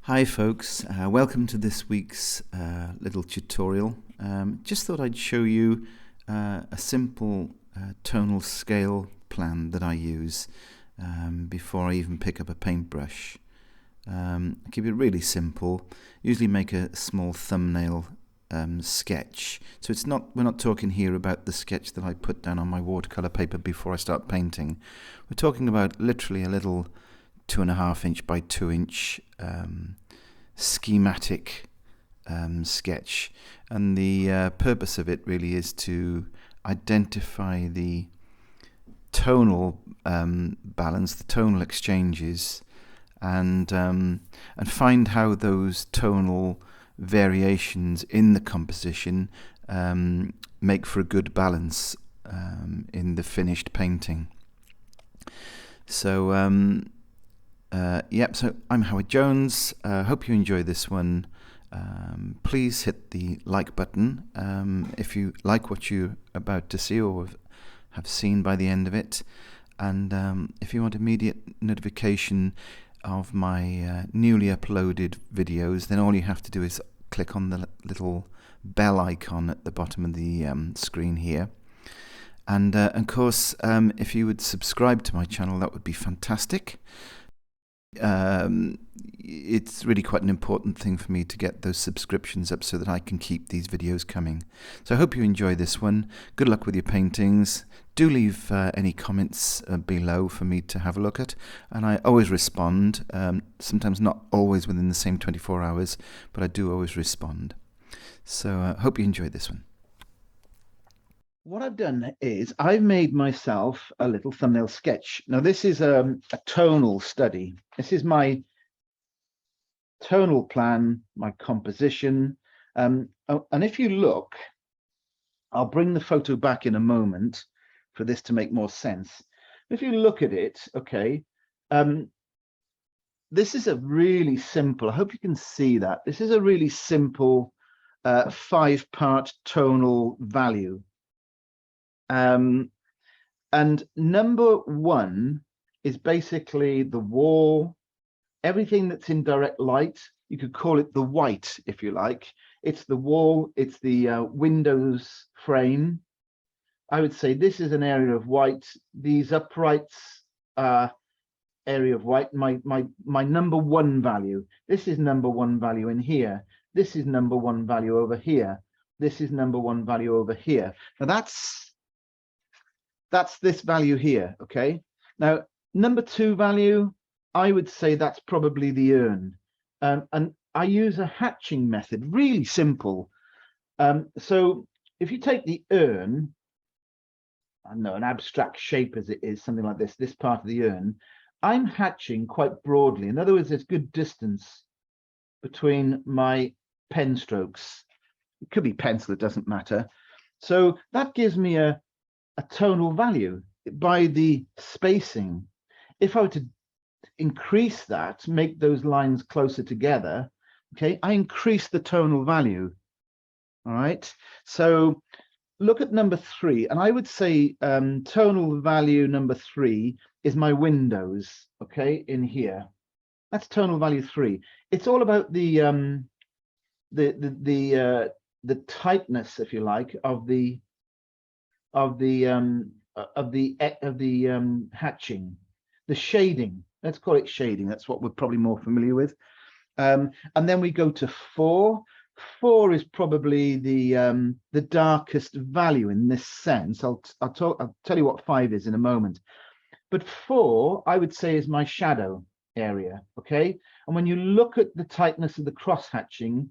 Hi folks, welcome to this week's little tutorial. Just thought I'd show you a simple tonal scale plan that I use before I even pick up a paintbrush. I keep it really simple, usually make a small thumbnail sketch. So we're not talking here about the sketch that I put down on my watercolour paper before I start painting. We're talking about literally a little 2.5 inch by 2 inch schematic sketch, and the purpose of it really is to identify the tonal balance, the tonal exchanges, and find how those tonal variations in the composition make for a good balance in the finished painting. So so I'm Howard Jones. Hope you enjoy this one. Please hit the like button if you like what you're about to see or have seen by the end of it. And if you want immediate notification of my newly uploaded videos, then all you have to do is click on the little bell icon at the bottom of the screen here. And of course, if you would subscribe to my channel, that would be fantastic. It's really quite an important thing for me to get those subscriptions up so that I can keep these videos coming. So I hope you enjoy this one. Good luck with your paintings. Do leave any comments below for me to have a look at, and I always respond, sometimes not always within the same 24 hours, but I do always respond. So I hope you enjoy this one. What I've done is I've made myself a little thumbnail sketch. Now, this is a tonal study. This is my tonal plan, my composition. And if you look, I'll bring the photo back in a moment for this to make more sense. If you look at it, okay, this is a really simple, I hope you can see that. This is a really simple 5-part tonal value. And number 1 is basically the wall, everything that's in direct light. You could call it the white if you like. It's the wall, it's the windows frame. I would say this is an area of white. These uprights area of white. My number 1 value. This is number 1 value in here. This is number 1 value over here. This is number 1 value over here. Now that's this value here, okay? Now, number 2 value, I would say that's probably the urn. And I use a hatching method, really simple. So if you take the urn, I don't know, an abstract shape as it is, something like this part of the urn, I'm hatching quite broadly. In other words, there's good distance between my pen strokes. It could be pencil, it doesn't matter. So that gives me a tonal value by the spacing. If I were to increase that, make those lines closer together, okay, I increase the tonal value. All right, so look at number 3, and I would say tonal value number 3 is my windows, okay, in here. That's tonal value 3. It's all about the tightness, if you like, of the hatching, the shading. Let's call it shading. That's what we're probably more familiar with. And then we go to 4. 4 is probably the darkest value in this sense. I'll tell you what 5 is in a moment. But 4, I would say, is my shadow area. Okay. And when you look at the tightness of the cross hatching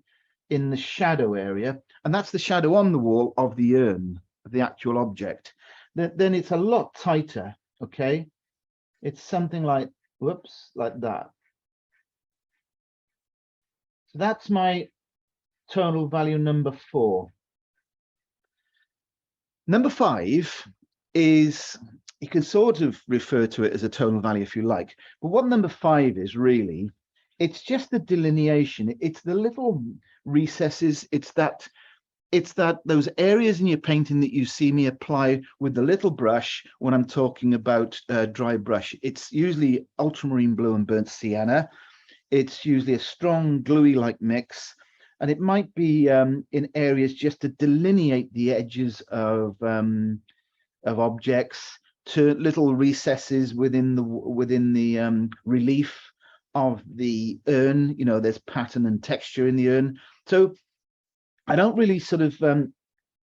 in the shadow area, and that's the shadow on the wall of the urn, of the actual object, then it's a lot tighter. Okay, it's something like, whoops, like that. So that's my tonal value number 4. Number 5 is, you can sort of refer to it as a tonal value if you like, but what number 5 is really, it's just the delineation. It's the little recesses. It's that those areas in your painting that you see me apply with the little brush when I'm talking about dry brush. It's usually ultramarine blue and burnt sienna. It's usually a strong gluey-like mix, and it might be in areas just to delineate the edges of objects, to little recesses within the relief of the urn. You know, there's pattern and texture in the urn. So I don't really sort of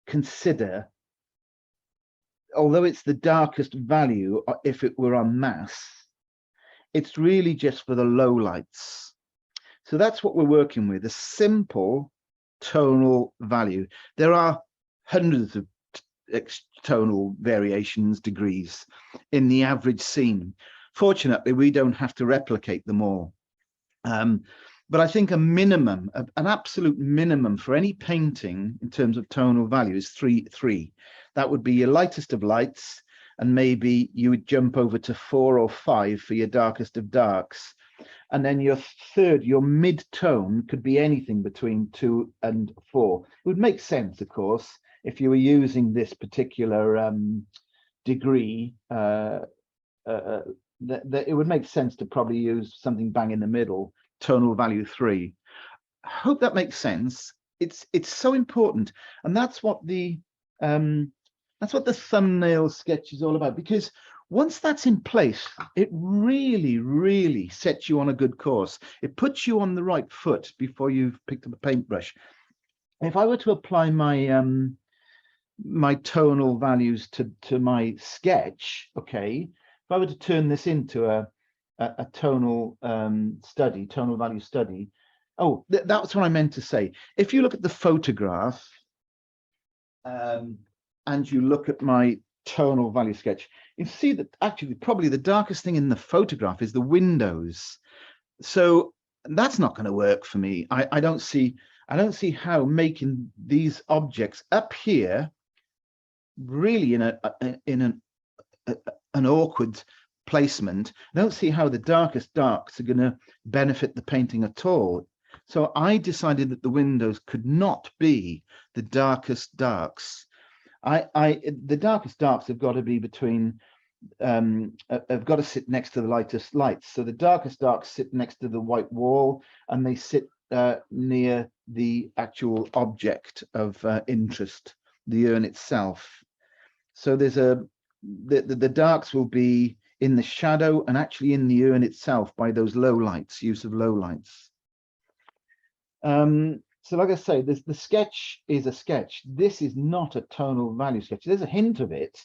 consider, although it's the darkest value, if it were on mass, it's really just for the low lights. So that's what we're working with, a simple tonal value. There are hundreds of tonal variations, degrees, in the average scene. Fortunately, we don't have to replicate them all. But I think a minimum, an absolute minimum for any painting in terms of tonal value is 3. That would be your lightest of lights, and maybe you would jump over to 4 or 5 for your darkest of darks. And then your third, your mid-tone, could be anything between 2 and 4. It would make sense, of course, if you were using this particular degree, that it would make sense to probably use something bang in the middle, tonal value 3. I hope that makes sense. It's so important, and that's what the thumbnail sketch is all about, because once that's in place, it really sets you on a good course. It puts you on the right foot before you've picked up a paintbrush. If I were to apply my my tonal values to my sketch, okay, if I were to turn this into a tonal study, tonal value study. Oh, that's what I meant to say. If you look at the photograph and you look at my tonal value sketch, you see that actually probably the darkest thing in the photograph is the windows. So that's not going to work for me. I don't see how making these objects up here really in an awkward placement. I don't see how the darkest darks are going to benefit the painting at all. So I decided that the windows could not be the darkest darks. The darkest darks have got to be between have got to sit next to the lightest lights. So the darkest darks sit next to the white wall, and they sit near the actual object of interest, the urn itself. So there's the darks will be in the shadow and actually in the urn itself by those low lights, use of low lights. So like I say, the sketch is a sketch. This is not a tonal value sketch. There's a hint of it,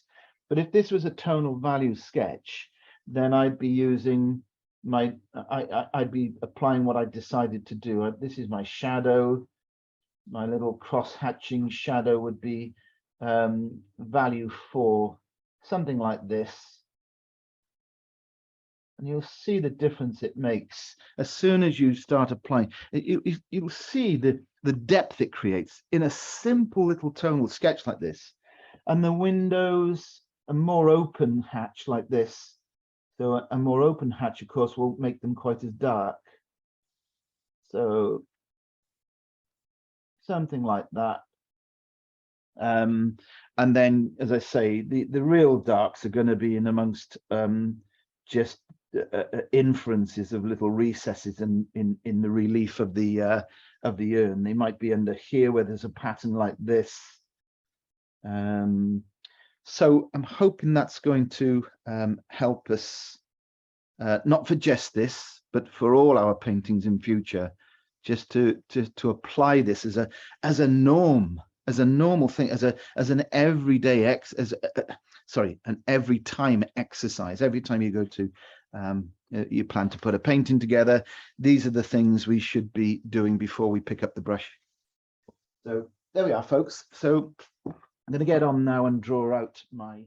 but if this was a tonal value sketch, then I'd be using my, I'd be applying what I decided to do. This is my shadow. My little cross-hatching shadow would be value 4, something like this. And you'll see the difference it makes as soon as you start applying. You'll see the depth it creates in a simple little tonal sketch like this. And the windows, a more open hatch like this. So a more open hatch, of course, will make them quite as dark. So something like that. And then, as I say, the real darks are going to be in amongst just inferences of little recesses in the relief of the urn. They might be under here where there's a pattern like this. So I'm hoping that's going to help us, not for just this, but for all our paintings in future, just to apply this as a norm, as a normal thing, as an everyday an every time exercise. Every time you go to you plan to put a painting together, these are the things we should be doing before we pick up the brush. So there we are, folks. So I'm going to get on now and draw out my